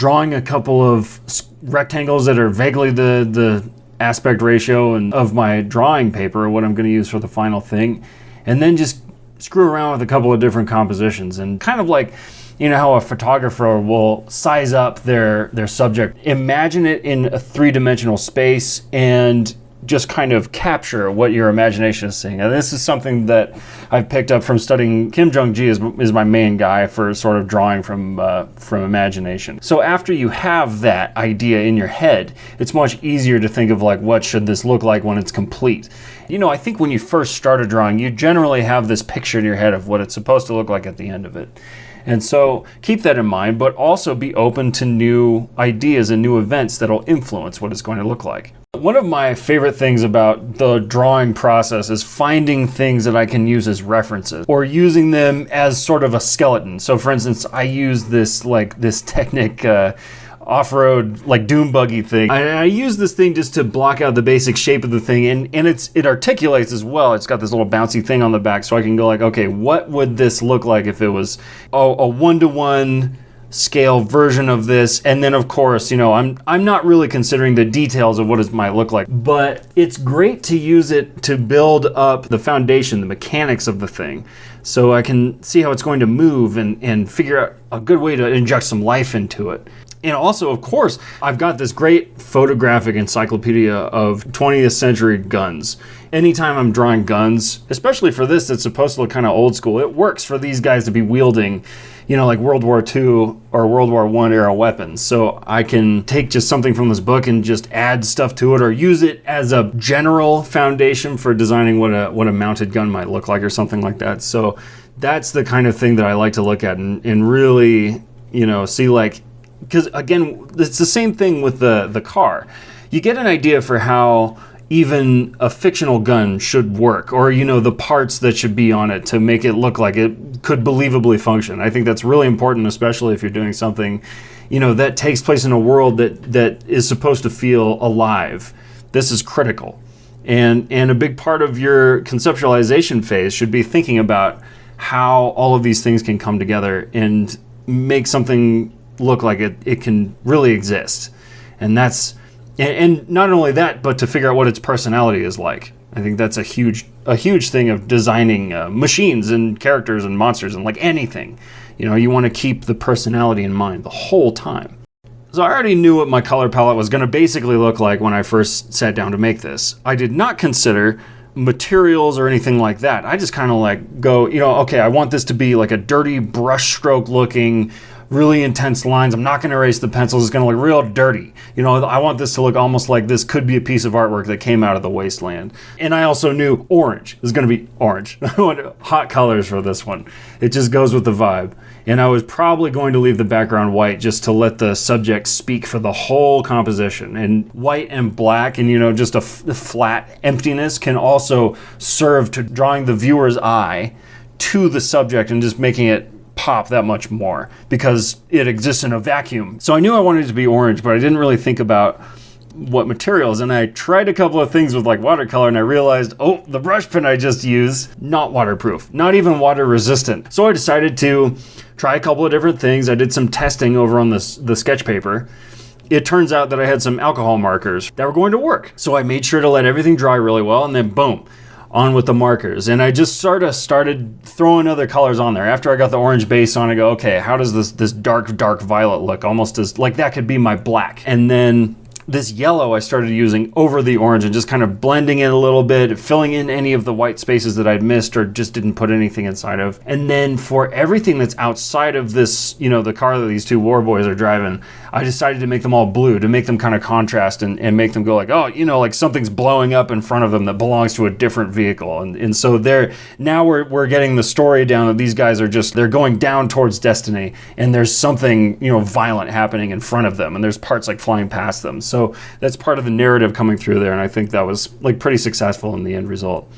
drawing a couple of rectangles that are vaguely the aspect ratio and of my drawing paper, what I'm going to use for the final thing, and then just screw around with a couple of different compositions. And kind of like, you know how a photographer will size up their subject, imagine it in a three-dimensional space and just kind of capture what your imagination is seeing. And this is something that I've picked up from studying. Kim Jong-gi is my main guy for sort of drawing from imagination. So after you have that idea in your head, it's much easier to think of like, what should this look like when it's complete? You know, I think when you first started drawing, you generally have this picture in your head of what it's supposed to look like at the end of it. And so keep that in mind, but also be open to new ideas and new events that'll influence what it's going to look like. One of my favorite things about the drawing process is finding things that I can use as references or using them as sort of a skeleton. So for instance, I use this technique, off-road like dune buggy thing. I use this thing just to block out the basic shape of the thing, and it articulates as well. It's got this little bouncy thing on the back, so I can go like, okay, what would this look like if it was a one-to-one scale version of this? And then of course, you know, I'm not really considering the details of what it might look like, but it's great to use it to build up the foundation, the mechanics of the thing, so I can see how it's going to move and figure out a good way to inject some life into it. And also, of course, I've got this great photographic encyclopedia of 20th century guns. Anytime I'm drawing guns, especially for this that's supposed to look kind of old school, it works for these guys to be wielding, you know, like World War II or World War I era weapons. So I can take just something from this book and just add stuff to it, or use it as a general foundation for designing what a mounted gun might look like or something like that. So that's the kind of thing that I like to look at and really, you know, see, like, because again, it's the same thing with the car. You get an idea for how even a fictional gun should work, or, you know, the parts that should be on it to make it look like it could believably function. I think that's really important, especially if you're doing something, you know, that takes place in a world that is supposed to feel alive. This is critical. And a big part of your conceptualization phase should be thinking about how all of these things can come together and make something look like it can really exist. And that's, and not only that, but to figure out what its personality is like. I think that's a huge thing of designing machines and characters and monsters and like anything. You know, you want to keep the personality in mind the whole time. So I already knew what my color palette was going to basically look like when I first sat down to make this. I did not consider materials or anything like that. I just kind of like go, you know, okay, I want this to be like a dirty brush stroke looking, really intense lines. I'm not going to erase the pencils. It's going to look real dirty. You know, I want this to look almost like this could be a piece of artwork that came out of the wasteland. And I also knew orange is going to be orange. I want hot colors for this one. It just goes with the vibe. And I was probably going to leave the background white just to let the subject speak for the whole composition. And white and black and, you know, just a flat emptiness can also serve to drawing the viewer's eye to the subject and just making it pop that much more because it exists in a vacuum. So I knew I wanted it to be orange, but I didn't really think about what materials. And I tried a couple of things with like watercolor, and I realized, oh, the brush pen I just used, not waterproof, not even water resistant. So I decided to try a couple of different things. I did some testing over on the sketch paper. It turns out that I had some alcohol markers that were going to work. So I made sure to let everything dry really well, and then boom, on with the markers. And I just sort of started throwing other colors on there. After I got the orange base on, I go, okay, how does this dark violet look? Almost as like that could be my black. And then this yellow I started using over the orange and just kind of blending it a little bit, filling in any of the white spaces that I'd missed or just didn't put anything inside of. And then for everything that's outside of this, you know, the car that these two Warboys are driving, I decided to make them all blue to make them kind of contrast and make them go like, oh, you know, like something's blowing up in front of them that belongs to a different vehicle. And so now we're getting the story down that these guys are they're going down towards destiny, and there's something, you know, violent happening in front of them, and there's parts like flying past them. So that's part of the narrative coming through there, and I think that was like pretty successful in the end result.